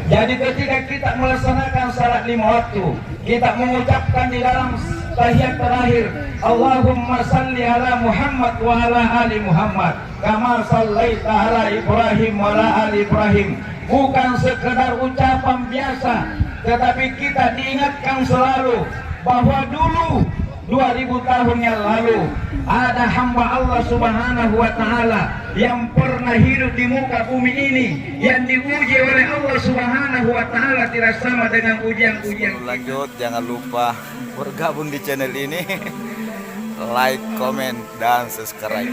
Jadi ketika kita melaksanakan salat 5 waktu, kita mengucapkan di dalam tahiyat terakhir, Allahumma salli ala Muhammad wa ala ali Muhammad kama sallaita ala Ibrahim wa ala ali Ibrahim. Bukan sekedar ucapan biasa, tetapi kita diingatkan selalu bahwa dulu 2000 tahun yang lalu ada hamba Allah Subhanahu wa Ta'ala yang pernah hidup di muka bumi ini, yang diuji oleh Allah Subhanahu wa Ta'ala tidak sama dengan ujian-ujian. Lanjut, jangan lupa bergabung di channel ini, like, comment, dan subscribe.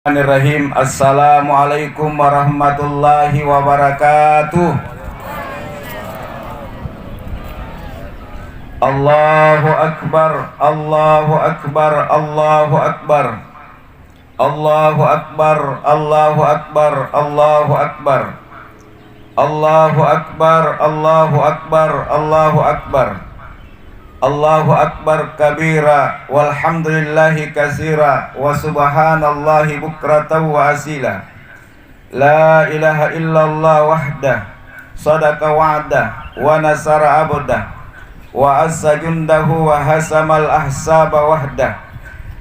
Bismillahirrahmanirrahim. Assalamualaikum warahmatullahi wabarakatuh. Allahu Akbar, Allahu Akbar, Allahu Akbar, Allahu Akbar, Allahu Akbar, Allahu Akbar, Allahu Akbar, Allahu Akbar, Allahu Akbar, Allahu Akbar kabira, walhamdulillahi katsira, wa subhanallahi bukratan wa asila. La ilaha illallah wahdah, sadaqa wa'dah, wa nasara abdah, wa azza jundahu wa hasamal ahsaba wahdah.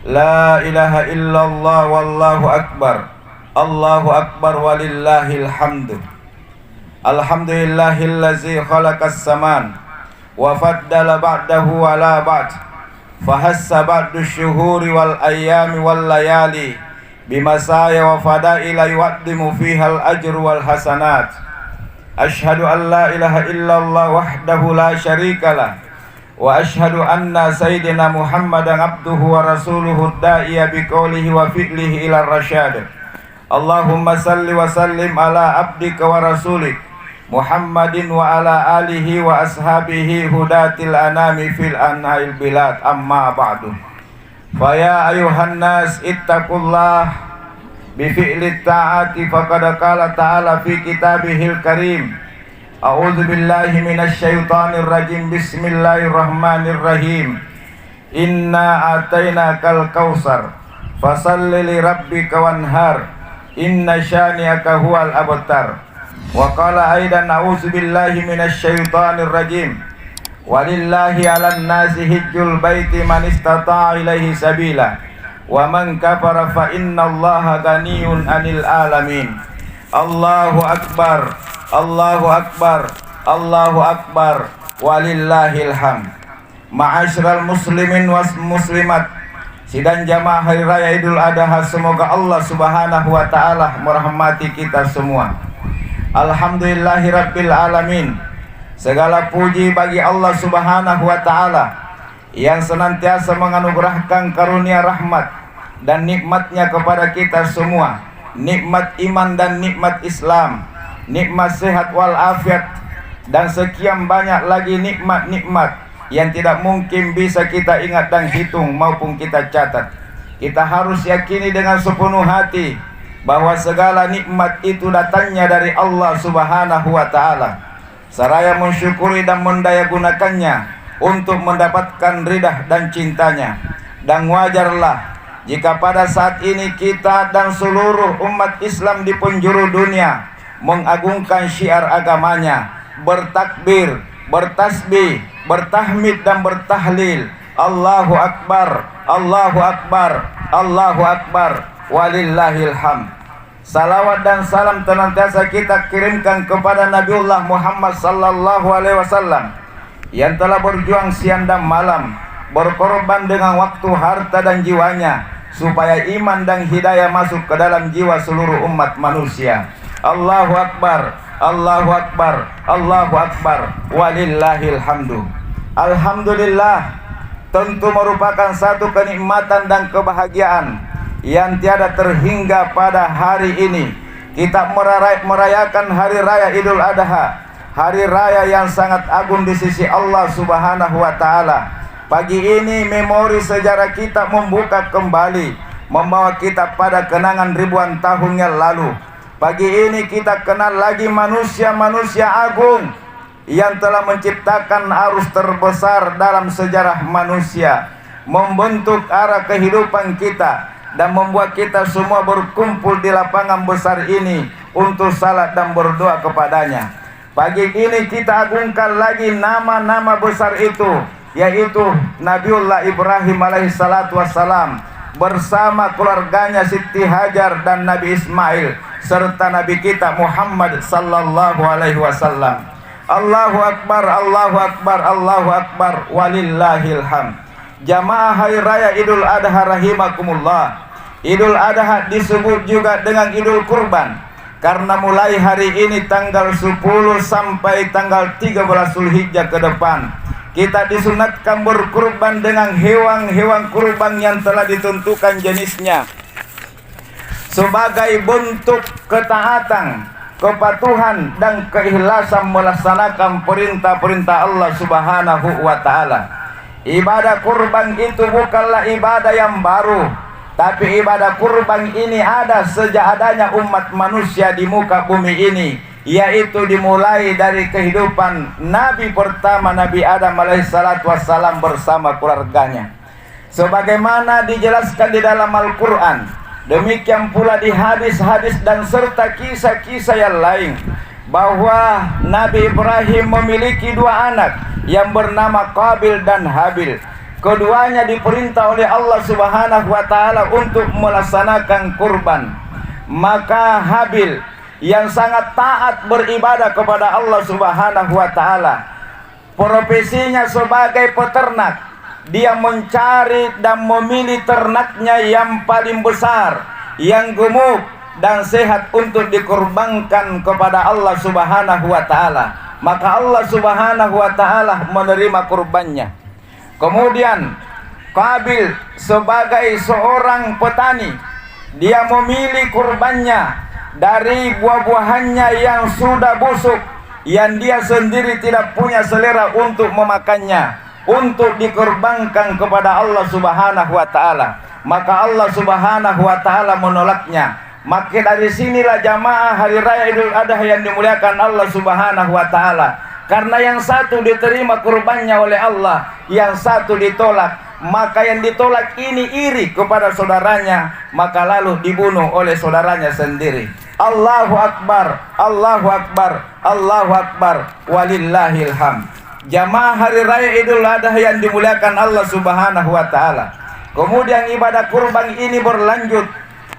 La ilaha illallah wallahu akbar, Allahu akbar walillahil hamdu. Alhamdulillahillazi khalaqas saman wa faddala ba'dahu ala ba'd, fahassa ba'du syuhuri wal ayyami wal layali bimasaya wa fadaila yuqaddimu fihal ajru wal hasanat. Ashhadu an la ilaha illallah wahdahu la syarikalah, wa ashhadu anna sayyidina Muhammadan abduhu wa rasuluhu da'iya biqaulihi wa fi'lihi ila rasyad. Allahumma salli wa sallim ala abdika wa rasulik Muhammadin wa ala alihi wa ashabihi hudatil anami fil anha'il bilad, amma ba'du. Faya ayuhan nas ittaqullah bifi'lit ta'ati faqad qala ta'ala fi kitabihil karim. A'udzu billahi minasy syaithanir rajim. Bismillahirrahmanirrahim. Inna atainakal kautsar fasalli li rabbika wanhar inna syani'aka huwal abtar. Wa qala aidan a'udzu billahi minasy syaithanir rajim. Walillahi 'alan nasi hajjul baiti man istata'a ilaihi sabila. Wa man kafara fa innallaha ghaniyyun 'anil alamin. Allahu akbar, Allahu akbar, Allahu akbar, walillahil hamd. Ma'asyiral muslimin was muslimat, sidang jamaah hari raya Idul Adha, semoga Allah Subhanahu wa taala merahmati kita semua. Alhamdulillahirabbil alamin. Segala puji bagi Allah Subhanahu wa taala yang senantiasa menganugerahkan karunia rahmat dan nikmatnya kepada kita semua, nikmat iman dan nikmat Islam, nikmat sehat walafiat, dan sekian banyak lagi nikmat-nikmat yang tidak mungkin bisa kita ingat dan hitung maupun kita catat. Kita harus yakini dengan sepenuh hati bahwa segala nikmat itu datangnya dari Allah Subhanahu wa taala. Seraya mensyukuri dan mendayagunakannya untuk mendapatkan ridha dan cintanya. Dan wajarlah jika pada saat ini kita dan seluruh umat Islam di penjuru dunia mengagungkan syiar agamanya, bertakbir, bertasbih, bertahmid dan bertahlil. Allahu akbar, Allahu akbar, Allahu akbar, walillahil hamd. Salawat dan salam senantiasa kita kirimkan kepada Nabiullah Muhammad sallallahu alaihi wasallam yang telah berjuang siang dan malam, berkorban dengan waktu, harta dan jiwanya supaya iman dan hidayah masuk ke dalam jiwa seluruh umat manusia. Allahu akbar, Allahu akbar, Allahu akbar, walillahil hamdu. Alhamdulillah tentu merupakan satu kenikmatan dan kebahagiaan yang tiada terhingga pada hari ini. Kita merayakan hari raya Idul Adha, hari raya yang sangat agung di sisi Allah Subhanahu wa taala. Pagi ini memori sejarah kita membuka kembali, membawa kita pada kenangan ribuan tahun yang lalu. Pagi ini kita kenal lagi manusia-manusia agung yang telah menciptakan arus terbesar dalam sejarah manusia, membentuk arah kehidupan kita dan membuat kita semua berkumpul di lapangan besar ini untuk salat dan berdoa kepadanya. Pagi ini kita agungkan lagi nama-nama besar itu, yaitu Nabiullah Ibrahim alaihissalatu wassalam bersama keluarganya Siti Hajar dan Nabi Ismail serta Nabi kita Muhammad sallallahu alaihi wasallam. Allahu Akbar, Allahu Akbar, Allahu Akbar, walillahil hamd. Jamaah hari raya Idul Adha rahimakumullah. Idul Adha disebut juga dengan Idul Kurban karena mulai hari ini tanggal 10 sampai tanggal 13 Zulhijjah ke depan kita disunatkan berkurban dengan hewan-hewan kurban yang telah ditentukan jenisnya sebagai bentuk ketaatan, kepatuhan dan keikhlasan melaksanakan perintah-perintah Allah Subhanahu wa taala. Ibadah kurban itu bukanlah ibadah yang baru, tapi ibadah kurban ini ada sejak adanya umat manusia di muka bumi ini, yaitu dimulai dari kehidupan Nabi pertama Nabi Adam alaihissalatu wassalam bersama keluarganya. Sebagaimana dijelaskan di dalam Al-Quran, demikian pula di hadis-hadis dan serta kisah-kisah yang lain, bahwa Nabi Ibrahim memiliki dua anak yang bernama Qabil dan Habil. Keduanya diperintah oleh Allah Subhanahu wa taala untuk melaksanakan kurban. Maka Habil yang sangat taat beribadah kepada Allah Subhanahu wa taala, profesinya sebagai peternak, dia mencari dan memilih ternaknya yang paling besar, yang gemuk dan sehat untuk dikurbankan kepada Allah Subhanahu wa taala. Maka Allah Subhanahu wa taala menerima kurbannya. Kemudian Qabil sebagai seorang petani, dia memilih kurbannya dari buah-buahannya yang sudah busuk, yang dia sendiri tidak punya selera untuk memakannya, untuk dikurbankan kepada Allah Subhanahu wa taala. Maka Allah Subhanahu wa taala menolaknya. Maka dari sinilah jamaah hari raya Idul Adha yang dimuliakan Allah Subhanahu wa taala. Karena yang satu diterima kurbannya oleh Allah, yang satu ditolak. Maka yang ditolak ini iri kepada saudaranya, maka lalu dibunuh oleh saudaranya sendiri. Allahu Akbar, Allahu Akbar, Allahu Akbar, walillahil hamd. Jamaah hari raya Idul Adha yang dimuliakan Allah Subhanahu wa taala. Kemudian ibadah kurban ini berlanjut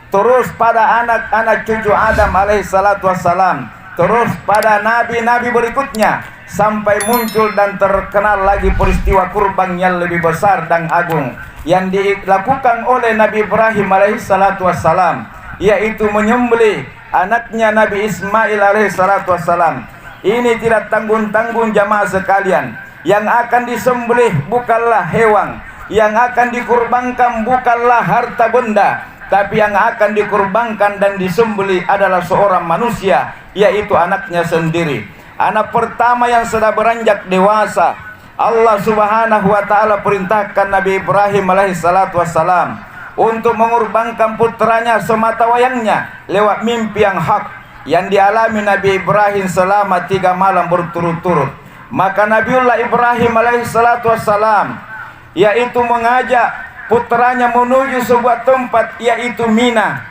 terus pada anak-anak cucu Adam alaihissalatu wassalam, terus pada nabi-nabi berikutnya, sampai muncul dan terkenal lagi peristiwa kurban yang lebih besar dan agung yang dilakukan oleh Nabi Ibrahim alaihissalatu wassalam, yaitu menyembelih anaknya Nabi Ismail alaihissalatu wassalam. Ini tidak tanggung-tanggung jamaah sekalian. Yang akan disembelih bukanlah hewan, yang akan dikurbankan bukanlah harta benda, tapi yang akan dikurbankan dan disembelih adalah seorang manusia, yaitu anaknya sendiri. Anak pertama yang sudah beranjak dewasa, Allah Subhanahu wa taala perintahkan Nabi Ibrahim alaihissalatu wassalam untuk mengorbankan putranya semata wayangnya lewat mimpi yang hak yang dialami Nabi Ibrahim selama 3 malam berturut-turut. Maka Nabiullah Ibrahim alaihissalatu wassalam yaitu mengajak putranya menuju sebuah tempat, yaitu Mina,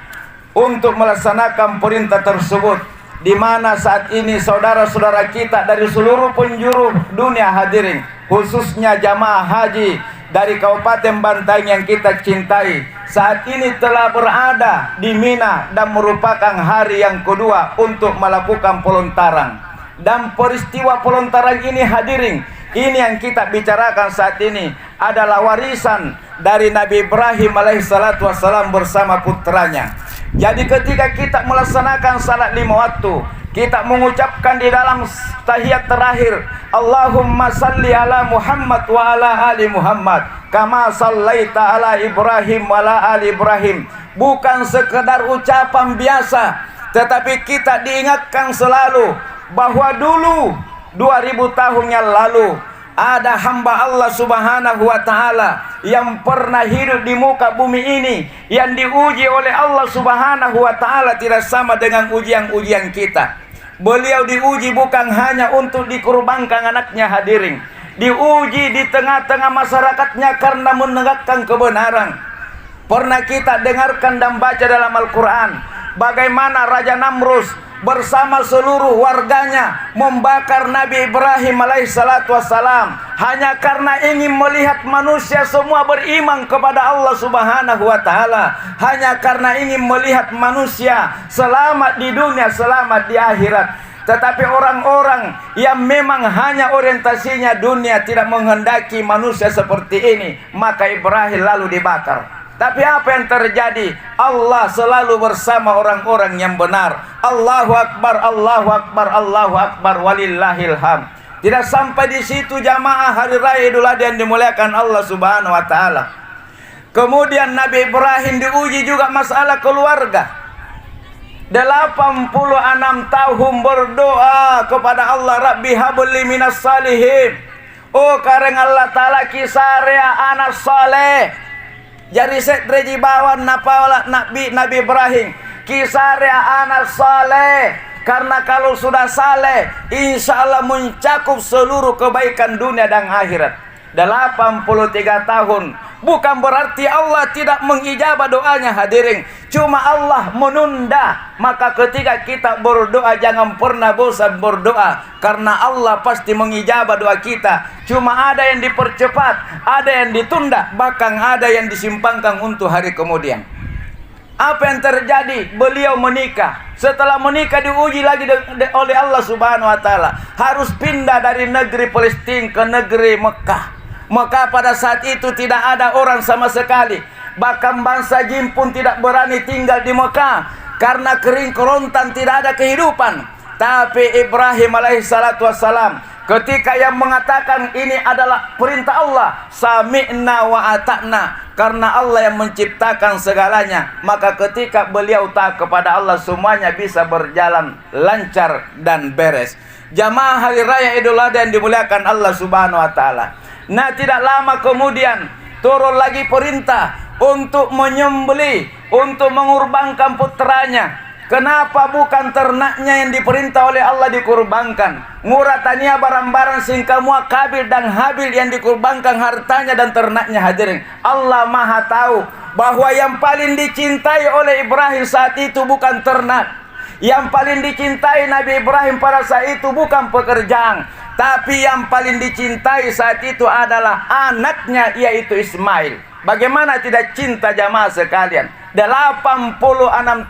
untuk melaksanakan perintah tersebut, di mana saat ini saudara-saudara kita dari seluruh penjuru dunia hadirin, khususnya jamaah haji dari Kabupaten Bantaeng yang kita cintai, saat ini telah berada di Mina dan merupakan hari yang kedua untuk melakukan pelontaran. Dan peristiwa pelontaran ini hadirin, ini yang kita bicarakan saat ini adalah warisan dari Nabi Ibrahim alaihissalatu wassalam bersama putranya. Jadi ketika kita melaksanakan salat 5 waktu, kita mengucapkan di dalam tahiyat terakhir, Allahumma salli ala Muhammad wa ala ali Muhammad kama sallaita ala Ibrahim wa ala ali Ibrahim. Bukan sekedar ucapan biasa, tetapi kita diingatkan selalu bahwa dulu 2000 tahun yang lalu ada hamba Allah Subhanahu wa taala yang pernah hidup di muka bumi ini, yang diuji oleh Allah Subhanahu wa taala tidak sama dengan ujian-ujian kita. Beliau diuji bukan hanya untuk dikurbankan anaknya hadirin, diuji di tengah-tengah masyarakatnya karena menegakkan kebenaran. Pernah kita dengarkan dan baca dalam Al-Quran bagaimana Raja Namrus bersama seluruh warganya membakar Nabi Ibrahim alaihissalatu wassalam hanya karena ingin melihat manusia semua beriman kepada Allah subhanahu wa ta'ala, hanya karena ingin melihat manusia selamat di dunia, selamat di akhirat. Tetapi orang-orang yang memang hanya orientasinya dunia, tidak menghendaki manusia seperti ini, maka Ibrahim lalu dibakar. Tapi apa yang terjadi? Allah selalu bersama orang-orang yang benar. Allahu Akbar, Allahu Akbar, Allahu Akbar, walillahil hamd. Tidak sampai di situ jamaah hari raya Idul Adha yang dimuliakan Allah subhanahu wa ta'ala. Kemudian Nabi Ibrahim diuji juga masalah keluarga. 86 tahun berdoa kepada Allah, Rabbi habli minas salihin. Oh kareng Allah ta'ala kisarea anak saleh. Jadi sedre jibawan napawala Nabi Ibrahim kisarea anak saleh, karena kalau sudah saleh insya Allah mencakup seluruh kebaikan dunia dan akhirat. 83 tahun bukan berarti Allah tidak mengijabah doanya hadirin, cuma Allah menunda. Maka ketika kita berdoa jangan pernah bosan berdoa, karena Allah pasti mengijabah doa kita. Cuma ada yang dipercepat, ada yang ditunda, bahkan ada yang disimpangkan untuk hari kemudian. Apa yang terjadi? Beliau menikah. Setelah menikah diuji lagi oleh Allah subhanahu wa ta'ala, harus pindah dari negeri Palestina ke negeri Mekah. Maka pada saat itu tidak ada orang sama sekali. Bahkan bangsa jin pun tidak berani tinggal di Mekah, karena kering kerontan, tidak ada kehidupan. Tapi Ibrahim alaihissalatu wassalam ketika yang mengatakan ini adalah perintah Allah, sami'na wa ata'na, karena Allah yang menciptakan segalanya, maka ketika beliau taat kepada Allah semuanya bisa berjalan lancar dan beres. Jamaah hari raya Idul Adha yang dimuliakan Allah subhanahu wa ta'ala. Nah tidak lama kemudian turun lagi perintah untuk menyembelih, untuk mengorbankan putranya. Kenapa bukan ternaknya yang diperintah oleh Allah dikurbankan? Nguratania barang-barang singkamua Kabil dan Habil yang dikurbankan hartanya dan ternaknya hadirin. Allah maha tahu bahwa yang paling dicintai oleh Ibrahim saat itu bukan ternak. Yang paling dicintai Nabi Ibrahim pada saat itu bukan pekerjaan, tapi yang paling dicintai saat itu adalah anaknya, yaitu Ismail. Bagaimana tidak cinta jamaah sekalian? 86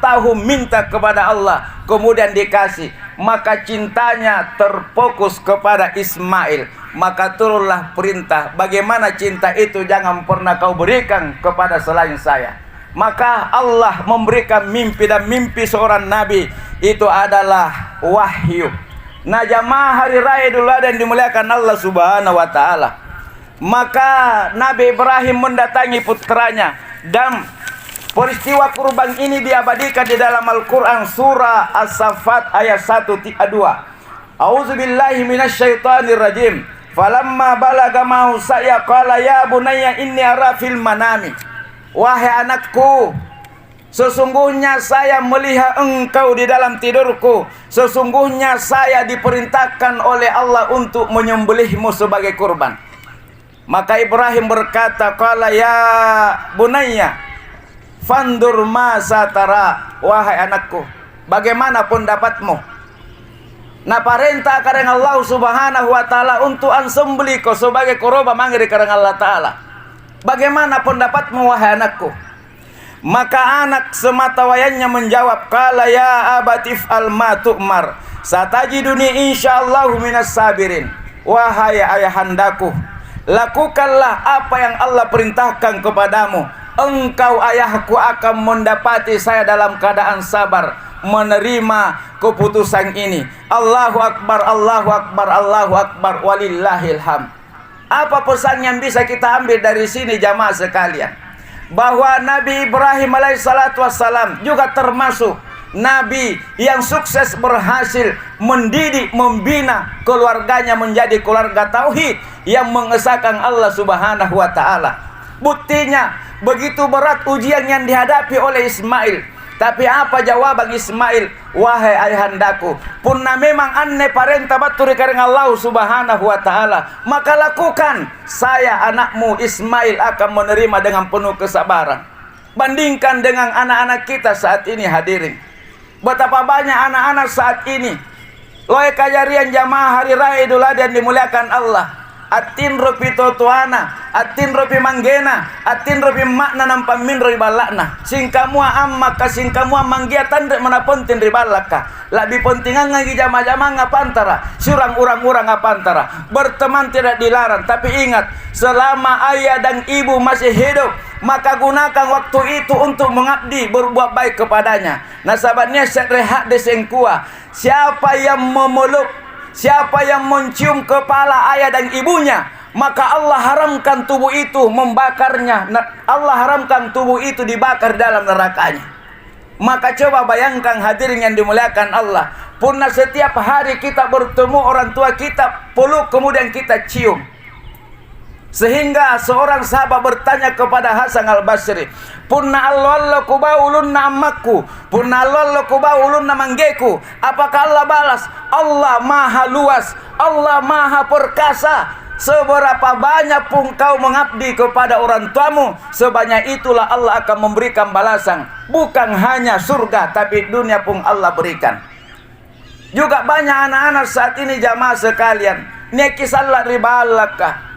tahun minta kepada Allah, kemudian dikasih. Maka cintanya terfokus kepada Ismail. Maka turunlah perintah, bagaimana cinta itu jangan pernah kau berikan kepada selain saya. Maka Allah memberikan mimpi, dan mimpi seorang nabi itu adalah wahyu. Nah jamaah hari raya Idul Adha yang dimuliakan Allah subhanahu wa ta'ala, maka Nabi Ibrahim mendatangi putranya, dan peristiwa kurban ini diabadikan di dalam Al-Quran surah As-Saffat ayat 1-2. A'udzubillahi minasyaitonirrajim. Falamma balaga ma'hu sa'ya qala ya bunayya inni ara fil manami. Wahai anakku, sesungguhnya saya melihat engkau di dalam tidurku. Sesungguhnya saya diperintahkan oleh Allah untuk menyembelihmu sebagai kurban. Maka Ibrahim berkata, qala ya bunayya fandur ma satara. Wahai anakku, bagaimana pendapatmu? Nah perintah karena Allah subhanahu wa ta'ala untuk ansembeli kau sebagai korban mangri karena Allah ta'ala. Bagaimana pendapatmu wahai anakku? Maka anak semata wayangnya menjawab, qala ya abatif al ma tu'mar satajiduni insyaallahu minas sabirin. Wahai ayahandaku, lakukanlah apa yang Allah perintahkan kepadamu. Engkau ayahku akan mendapati saya dalam keadaan sabar menerima keputusan ini. Allahu Akbar, Allahu Akbar, Allahu Akbar, walillahil hamd. Apa pesan yang bisa kita ambil dari sini jamaah sekalian? Bahwa Nabi Ibrahim alaihissalatu wassalam juga termasuk Nabi yang sukses berhasil mendidik, membina keluarganya menjadi keluarga tauhid yang mengesahkan Allah subhanahu wa ta'ala. Buktinya begitu berat ujian yang dihadapi oleh Ismail. Tapi apa jawaban Ismail? Wahai ayahandaku, punna memang anne parenta baturi karena Allah subhanahu wa ta'ala, maka lakukan. Saya anakmu Ismail akan menerima dengan penuh kesabaran. Bandingkan dengan anak-anak kita saat ini hadirin. Betapa banyak anak-anak saat ini loe kajarian jamaah hari raya Idul Adha yang dimuliakan Allah. Atin ropi totoana, atin ropi manggena, atin ropi makna nampak min ribalakna. Singkamua amma ka singkamua manggia tandre mana penting ribalaka. Lebih pentingan lagi jamaah-jamaah ngapantara, surang urang-urang ngapantara. Berteman tidak dilarang, tapi ingat, selama ayah dan ibu masih hidup, maka gunakan waktu itu untuk mengabdi, berbuat baik kepadanya. Nasabahnya rehat desengkua. Siapa yang memeluk, siapa yang mencium kepala ayah dan ibunya, maka Allah haramkan tubuh itu membakarnya. Allah haramkan tubuh itu dibakar dalam nerakanya. Maka coba bayangkan hadirin yang dimuliakan Allah, pernah setiap hari kita bertemu orang tua kita, peluk kemudian kita cium. Sehingga seorang sahabat bertanya kepada Hasan al-Basri, "Punna Allah kubaulunna ammaku, punna Allah kubaulunna manggeku." Apakah Allah balas? Allah maha luas, Allah maha perkasa. Seberapa banyak pun kau mengabdi kepada orang tuamu, sebanyak itulah Allah akan memberikan balasan. Bukan hanya surga, tapi dunia pun Allah berikan. Juga banyak anak-anak saat ini jamaah sekalian, neki salat ribalaka.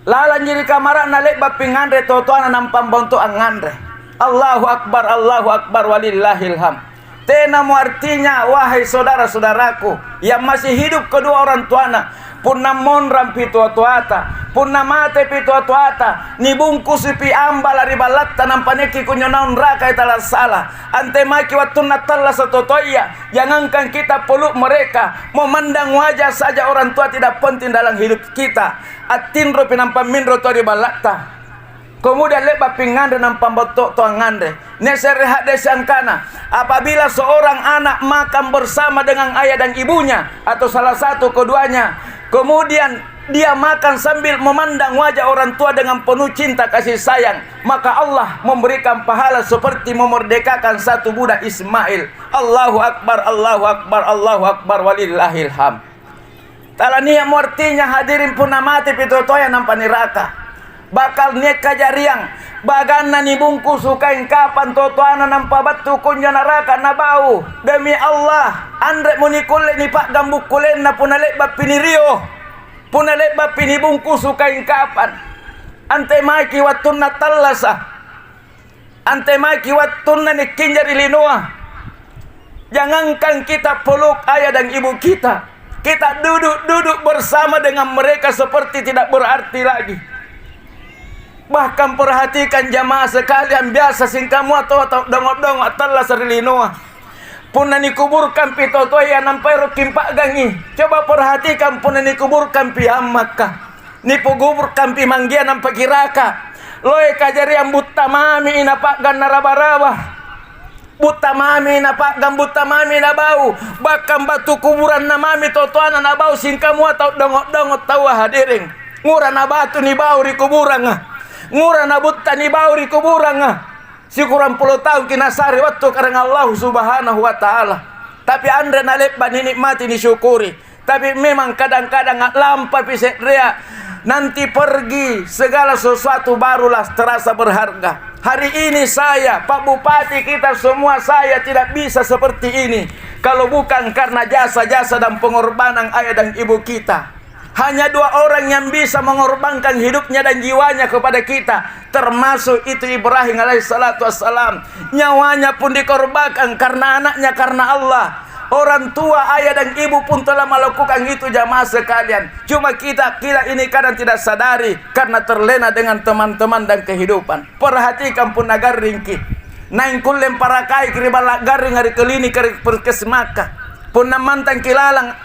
Lalan jadi kamaran nalek bapingandre totoana nampang bonto angandre. Allahu Akbar walillahilham. Tenamu artinya, wahai saudara-saudaraku yang masih hidup kedua orang tuana, punna monram pituatuata, punna mate pituatuata, ni bungkus pi ambala ribalatta nampaneki kunyonaun raka itala salah. Ante maki watuna talla satotoya, jangankan kita peluk mereka, memandang wajah saja orang tua tidak penting dalam hidup kita. Atinro pinampan minro to ribalatta. Kemudian lepa pingandre nampang botok toangandre. Neserehat desangkana, apabila seorang anak makan bersama dengan ayah dan ibunya atau salah satu keduanya, kemudian dia makan sambil memandang wajah orang tua dengan penuh cinta kasih sayang, maka Allah memberikan pahala seperti memerdekakan satu budak Ismail. Allahu Akbar, Allahu Akbar, Allahu Akbar walillahilham. Talania artinya hadirin pun mati pitotoya nampak neraka. Bakal niat kajariang bagana ni bungkus sukain kapan totoana nampak batu kunya neraka na bau. Demi Allah, andre munikule ni pak gambuk kulen na punalek bapinirio, punalek bapini bungkus sukain kapan. Ante maki watuna tallasa, ante maki watuna ni kinjari linua. Jangankan kita peluk ayah dan ibu kita, kita duduk bersama dengan mereka seperti tidak berarti lagi. Bahkan perhatikan jamaah sekalian, biasa singkamu atau dongok-dongok talla serilinoa. Puna dikuburkan pitotoya nampai rokim pak gangi. Coba perhatikan puna dikuburkan pi amakka. Nipuguburkan pi manggia nampai kiraka. Loe kajari yang buta mami inapak gan naraba-raba. Buta mami inapak gan buta mami nabau. Bahkan batu kuburan na mami totoana nabau singkamu atau dongok-dongok tawa hadiring. Ngura na batu ni bau di kuburan. Ngura na butta ni bauri kuburan si kurang 10 tahun kinasari waktu karena Allah subhanahu wa ta'ala. Tapi andre nalep nikmati disyukuri. Tapi memang kadang-kadang lampa piset rea, nanti pergi segala sesuatu barulah terasa berharga. Hari ini saya, Pak Bupati, kita semua, saya tidak bisa seperti ini kalau bukan karena jasa-jasa dan pengorbanan ayah dan ibu kita. Hanya 2 orang yang bisa mengorbankan hidupnya dan jiwanya kepada kita, termasuk itu Ibrahim alaihissalatu wassalam. Nyawanya pun dikorbankan karena anaknya, karena Allah. Orang tua, ayah dan ibu pun telah melakukan itu jamaah sekalian. Cuma kita ini kadang tidak sadari karena terlena dengan teman-teman dan kehidupan. Perhatikan pun nagar ringki. Naing kullem parakai kiribala garing hari kelini kari perkesmaka. Pun mantan kilalang.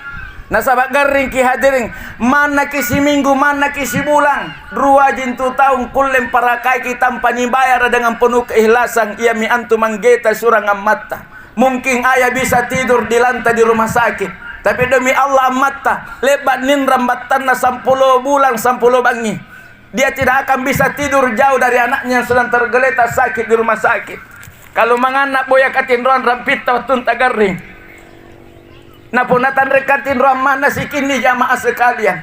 Nasabak garing ki hadiring, mana kisi minggu, mana kisi bulan, 2 jintu tahun kullem parakai ki tanpa dibayar dengan penuh keikhlasan. Ia mi antu manggeta surang amatta. Mungkin ayah bisa tidur di lantai di rumah sakit, tapi demi Allah amatta lebat nin rambatan na 10 bulan 10 bangi. Dia tidak akan bisa tidur jauh dari anaknya yang sedang tergeletak sakit di rumah sakit. Kalau manganak boya katinruan rampita watun tagaring. Nah punatan rekatin ramana sikini jamaah sekalian.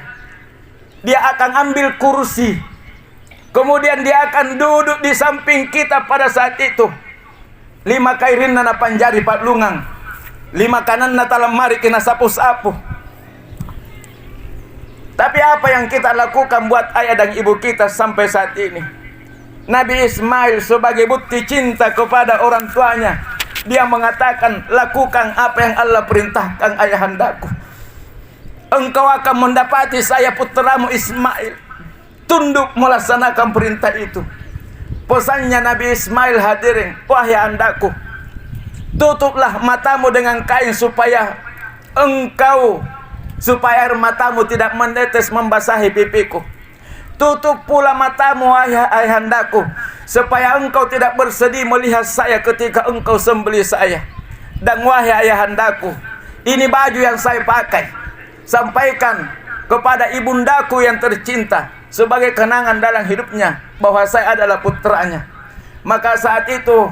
Dia akan ambil kursi, kemudian dia akan duduk di samping kita pada saat itu. 5 kairin na panjari patlungang. Lima kanan na talamari kina sapu-sapu. Tapi apa yang kita lakukan buat ayah dan ibu kita sampai saat ini? Nabi Ismail sebagai bukti cinta kepada orang tuanya, dia mengatakan, lakukan apa yang Allah perintahkan ayahandaku. Engkau akan mendapati saya putramu Ismail tunduk melaksanakan perintah itu. Pesannya Nabi Ismail, hadirin, wahai andaku, tutuplah matamu dengan kain supaya air matamu tidak menetes membasahi pipiku. Tutup pula matamu, wahai ayahandaku, supaya engkau tidak bersedih melihat saya ketika engkau sembelih saya. Dan wahai ayahandaku, ini baju yang saya pakai, sampaikan kepada ibundaku yang tercinta sebagai kenangan dalam hidupnya bahwa saya adalah putranya. Maka saat itu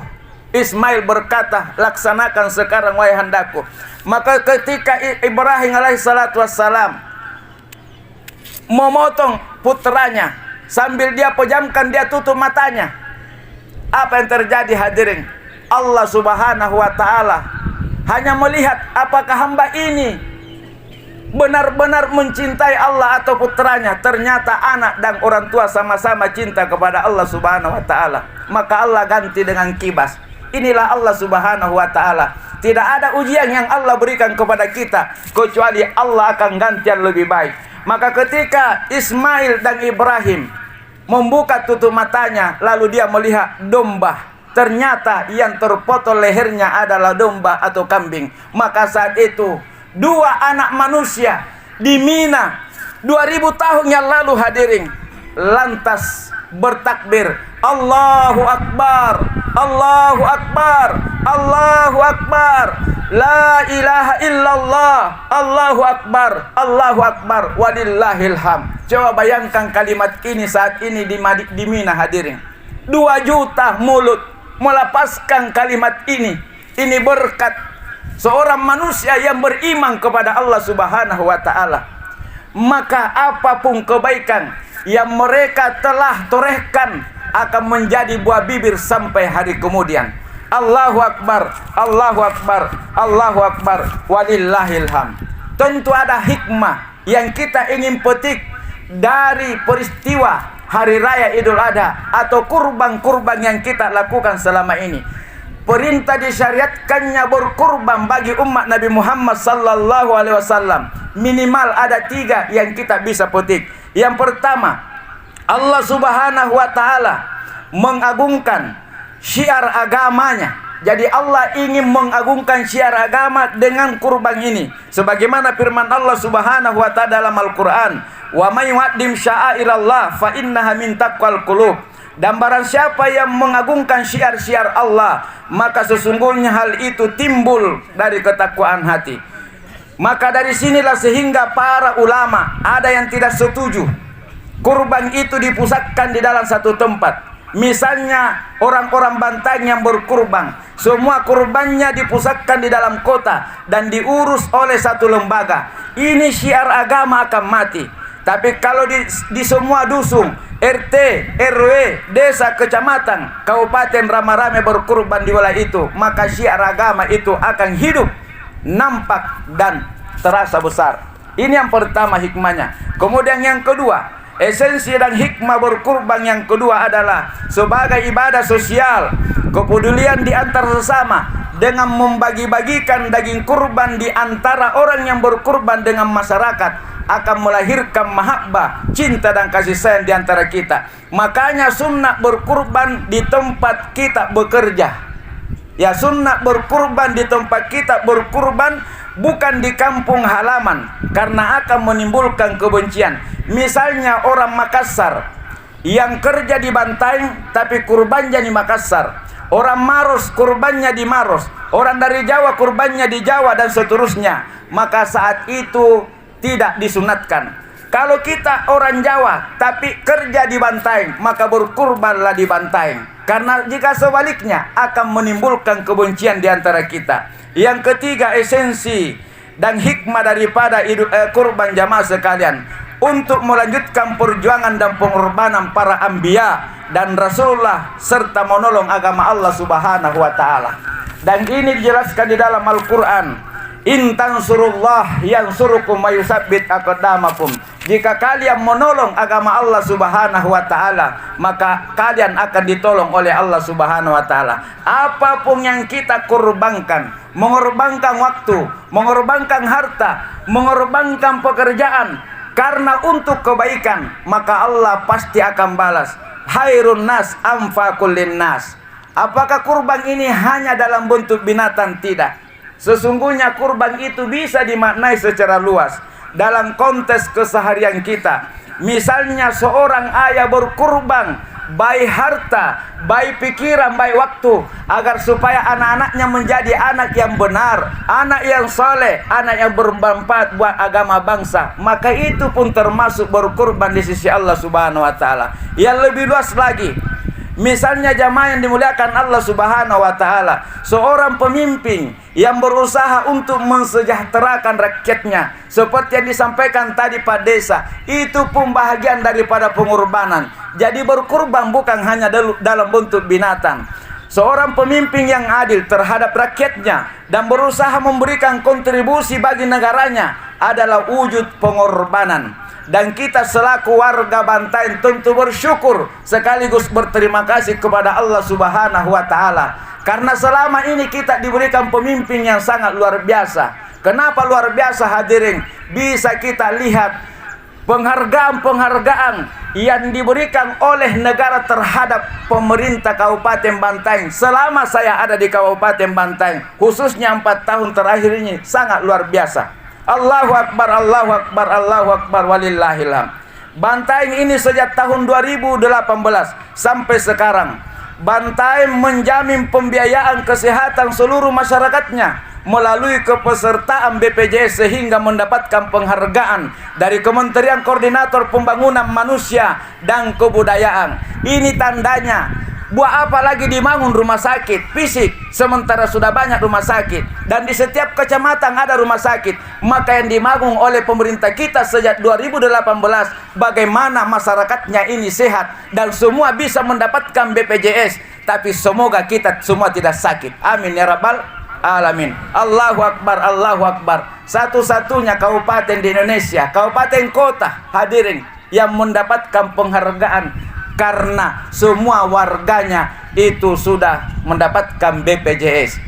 Ismail berkata, laksanakan sekarang wahai handaku. Maka ketika Ibrahim alaihissalatu wassalam memotong putranya, sambil dia pejamkan, dia tutup matanya, apa yang terjadi hadirin? Allah subhanahu wa ta'ala hanya melihat apakah hamba ini benar-benar mencintai Allah atau putranya. Ternyata anak dan orang tua sama-sama cinta kepada Allah subhanahu wa ta'ala. Maka Allah ganti dengan kibas. Inilah Allah subhanahu wa ta'ala. Tidak ada ujian yang Allah berikan kepada kita kecuali Allah akan ganti yang lebih baik. Maka ketika Ismail dan Ibrahim membuka tutup matanya, lalu dia melihat domba. Ternyata yang terpotong lehernya adalah domba atau kambing. Maka saat itu dua anak manusia di Mina 2000 tahun yang lalu hadirin lantas bertakbir, Allahu Akbar, Allahu Akbar, Allahu Akbar, la ilaha illallah, Allahu Akbar, Allahu Akbar, walillahil ham. Coba bayangkan kalimat ini saat ini di Mina hadirin. 2 juta mulut melepaskan kalimat ini. Ini berkat seorang manusia yang beriman kepada Allah subhanahu wa ta'ala. Maka apapun kebaikan yang mereka telah torehkan akan menjadi buah bibir sampai hari kemudian. Allahu Akbar, Allahu Akbar, Allahu Akbar, walillahil ham. Tentu ada hikmah yang kita ingin petik dari peristiwa Hari Raya Idul Adha atau kurban-kurban yang kita lakukan selama ini. Perintah disyariatkannya berkurban bagi umat Nabi Muhammad sallallahu alaihi wasallam. Minimal ada 3 yang kita bisa petik. Yang pertama, Allah subhanahu wa ta'ala mengagungkan syiar agamanya. Jadi Allah ingin mengagungkan syiar agama dengan kurban ini. Sebagaimana firman Allah subhanahu wa ta'ala dalam Al-Quran, wa may yu'azzim sya'airallah fa innaha min taqwal qulub. Dan barang siapa yang mengagungkan syiar-syiar Allah, maka sesungguhnya hal itu timbul dari ketakwaan hati. Maka dari sinilah sehingga para ulama ada yang tidak setuju kurban itu dipusatkan di dalam satu tempat. Misalnya orang-orang Bantaeng yang berkurban, semua kurbannya dipusatkan di dalam kota dan diurus oleh satu lembaga. Ini syiar agama akan mati. Tapi kalau di semua dusun, RT, RW, desa, kecamatan, kabupaten rame-rame berkurban di wilayah itu, maka syiar agama itu akan hidup, nampak dan terasa besar. Ini yang pertama hikmahnya. Kemudian yang kedua, esensi dan hikmah berkurban yang kedua adalah sebagai ibadah sosial, kepedulian di antara sesama dengan membagi-bagikan daging kurban di antara orang yang berkurban dengan masyarakat akan melahirkan mahabbah, cinta dan kasih sayang di antara kita. Makanya sunnah berkurban di tempat kita bekerja. Ya, sunnah berkurban di tempat kita berkurban, bukan di kampung halaman, karena akan menimbulkan kebencian. Misalnya orang Makassar yang kerja di Bantaeng tapi kurbannya di Makassar, orang Maros kurbannya di Maros, orang dari Jawa kurbannya di Jawa dan seterusnya, maka saat itu tidak disunatkan. Kalau kita orang Jawa tapi kerja di Bantaeng, maka berkurbanlah di Bantaeng. Karena jika sebaliknya akan menimbulkan kebencian di antara kita. Yang ketiga, esensi dan hikmah daripada kurban jamaah sekalian untuk melanjutkan perjuangan dan pengorbanan para anbiya dan Rasulullah serta menolong agama Allah subhanahu wa ta'ala. Dan ini dijelaskan di dalam Al-Quran. In tansurullah yansurukum wa yusabbit aqdamakum. Jika kalian menolong agama Allah Subhanahu wa taala, maka kalian akan ditolong oleh Allah Subhanahu wa taala. Apapun yang kita korbankan, mengorbankan waktu, mengorbankan harta, mengorbankan pekerjaan karena untuk kebaikan, maka Allah pasti akan balas. Khairun nas anfaqul linnas. Apakah kurban ini hanya dalam bentuk binatang? Tidak. Sesungguhnya kurban itu bisa dimaknai secara luas dalam konteks keseharian kita. Misalnya seorang ayah berkurban baik harta, baik pikiran, baik waktu, agar supaya anak-anaknya menjadi anak yang benar, anak yang soleh, anak yang bermanfaat buat agama bangsa, maka itu pun termasuk berkurban di sisi Allah Subhanahu wa taala. Yang lebih luas lagi, misalnya jamaah yang dimuliakan Allah Subhanahu wa taala, seorang pemimpin yang berusaha untuk mensejahterakan rakyatnya, seperti yang disampaikan tadi Pak Desa, itu pun bahagian daripada pengorbanan. Jadi berkurban bukan hanya dalam bentuk binatang. Seorang pemimpin yang adil terhadap rakyatnya dan berusaha memberikan kontribusi bagi negaranya adalah wujud pengorbanan. Dan kita selaku warga Bantaeng tentu bersyukur sekaligus berterima kasih kepada Allah Subhanahu wa taala, karena selama ini kita diberikan pemimpin yang sangat luar biasa. Kenapa luar biasa hadirin? Bisa kita lihat penghargaan-penghargaan yang diberikan oleh negara terhadap pemerintah Kabupaten Bantaeng selama saya ada di Kabupaten Bantaeng, khususnya 4 tahun terakhir ini sangat luar biasa. Allahu Akbar, Allahu Akbar, Allahu Akbar, walillahil hamd. Bantaeng ini sejak tahun 2018 sampai sekarang, Bantaeng menjamin pembiayaan kesehatan seluruh masyarakatnya melalui kepesertaan BPJS sehingga mendapatkan penghargaan dari Kementerian Koordinator Pembangunan Manusia dan Kebudayaan. Ini tandanya, buat apa lagi dibangun rumah sakit fisik sementara sudah banyak rumah sakit dan di setiap kecamatan ada rumah sakit. Maka yang dibangun oleh pemerintah kita sejak 2018, bagaimana masyarakatnya ini sehat dan semua bisa mendapatkan BPJS. Tapi semoga kita semua tidak sakit, amin ya rabbal alamin. Allahu Akbar, Allahu Akbar. Satu-satunya kabupaten di Indonesia, kabupaten kota hadirin, yang mendapatkan penghargaan karena semua warganya itu sudah mendapatkan BPJS.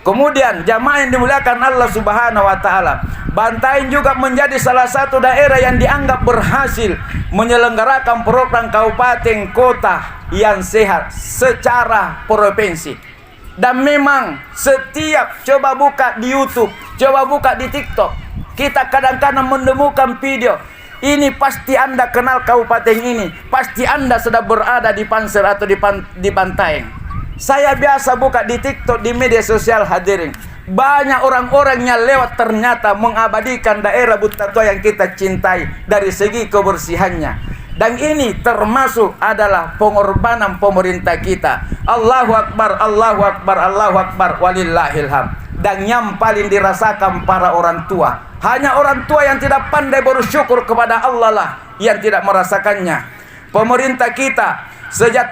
Kemudian jamaah yang dimuliakan Allah Subhanahu wa taala, Bantaeng juga menjadi salah satu daerah yang dianggap berhasil menyelenggarakan program kabupaten kota yang sehat secara provinsi. Dan memang setiap coba buka di YouTube, coba buka di TikTok, kita kadang-kadang menemukan video. Ini pasti Anda kenal kabupaten ini, pasti Anda sudah berada di Pansel atau di Bantaeng. Saya biasa buka di TikTok, di media sosial hadirin. Banyak orang-orang yang lewat ternyata mengabadikan daerah Butatua yang kita cintai dari segi kebersihannya. Dan ini termasuk adalah pengorbanan pemerintah kita. Allahu Akbar, Allahu Akbar, Allahu Akbar, walillahil hamd. Dan yang paling dirasakan para orang tua, hanya orang tua yang tidak pandai bersyukur kepada Allah lah yang tidak merasakannya. Pemerintah kita sejak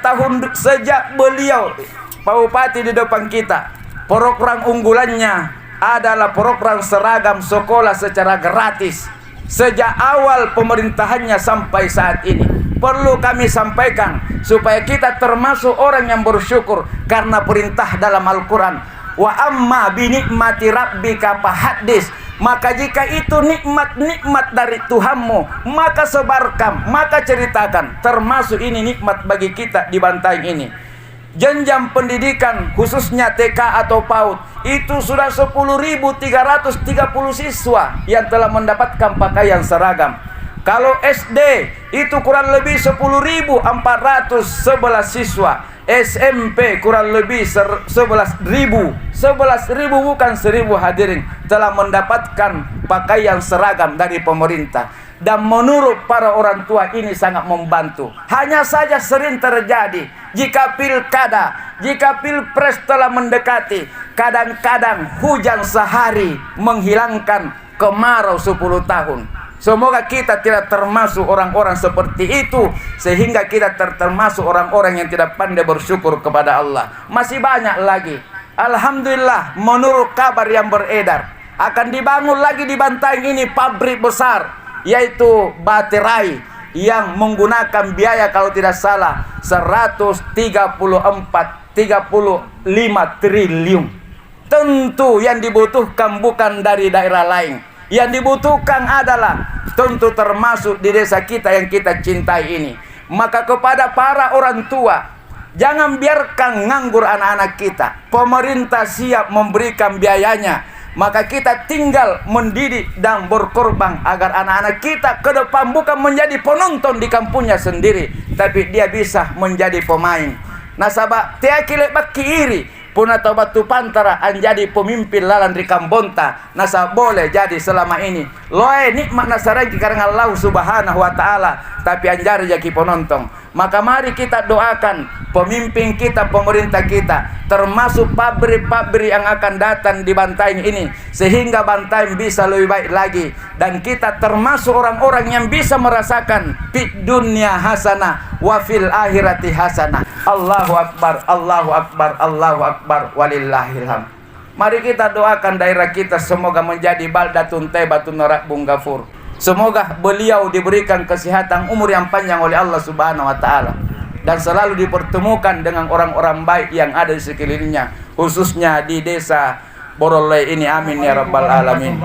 beliau Pak Bupati di depan kita, program unggulannya adalah program seragam sekolah secara gratis. Sejak awal pemerintahannya sampai saat ini, perlu kami sampaikan supaya kita termasuk orang yang bersyukur karena perintah dalam Al-Quran, wa amma binikmati rabbika fahaddits. Maka jika itu nikmat-nikmat dari Tuhanmu, maka sebarkan, maka ceritakan. Termasuk ini nikmat bagi kita di Bantaeng ini. Jenjang pendidikan khususnya TK atau PAUD itu sudah 10.330 siswa yang telah mendapatkan pakaian seragam. Kalau SD itu kurang lebih 10.411 siswa. SMP kurang lebih 11.000 bukan 1.000 hadirin telah mendapatkan pakaian seragam dari pemerintah. Dan menurut para orang tua ini sangat membantu. Hanya saja sering terjadi jika pilkada, jika pilpres telah mendekati, kadang-kadang hujan sehari menghilangkan kemarau 10 tahun. Semoga kita tidak termasuk orang-orang seperti itu, sehingga kita termasuk orang-orang yang tidak pandai bersyukur kepada Allah. Masih banyak lagi Alhamdulillah, menurut kabar yang beredar, akan dibangun lagi di Bantaeng ini pabrik besar, yaitu baterai, yang menggunakan biaya kalau tidak salah 135 triliun. Tentu yang dibutuhkan bukan dari daerah lain, yang dibutuhkan adalah tentu termasuk di desa kita yang kita cintai ini. Maka kepada para orang tua, jangan biarkan nganggur anak-anak kita. Pemerintah siap memberikan biayanya, maka kita tinggal mendidik dan berkorban agar anak-anak kita ke depan bukan menjadi penonton di kampungnya sendiri, tapi dia bisa menjadi pemain. Nasabah tiakile baki iri puna atau batu pantara anjadi pemimpin lalan rikam bonta. Nasa boleh jadi selama ini loe nikmat nasaraki karena Allah subhanahu wa ta'ala, tapi anjari jadi penonton. Maka mari kita doakan pemimpin kita, pemerintah kita, termasuk pabrik-pabrik yang akan datang di Bantaeng ini, sehingga Bantaeng bisa lebih baik lagi, dan kita termasuk orang-orang yang bisa merasakan fid dunya hasanah wa fil akhirati hasanah. Allahu akbar, Allahu akbar, Allahu akbar, walillahil hamd. Mari kita doakan daerah kita semoga menjadi baldatun taibatun rabbun ghafur. Semoga beliau diberikan kesehatan umur yang panjang oleh Allah subhanahu wa ta'ala, dan selalu dipertemukan dengan orang-orang baik yang ada di sekelilingnya, khususnya di desa Borolai ini. Amin ya rabbal alamin.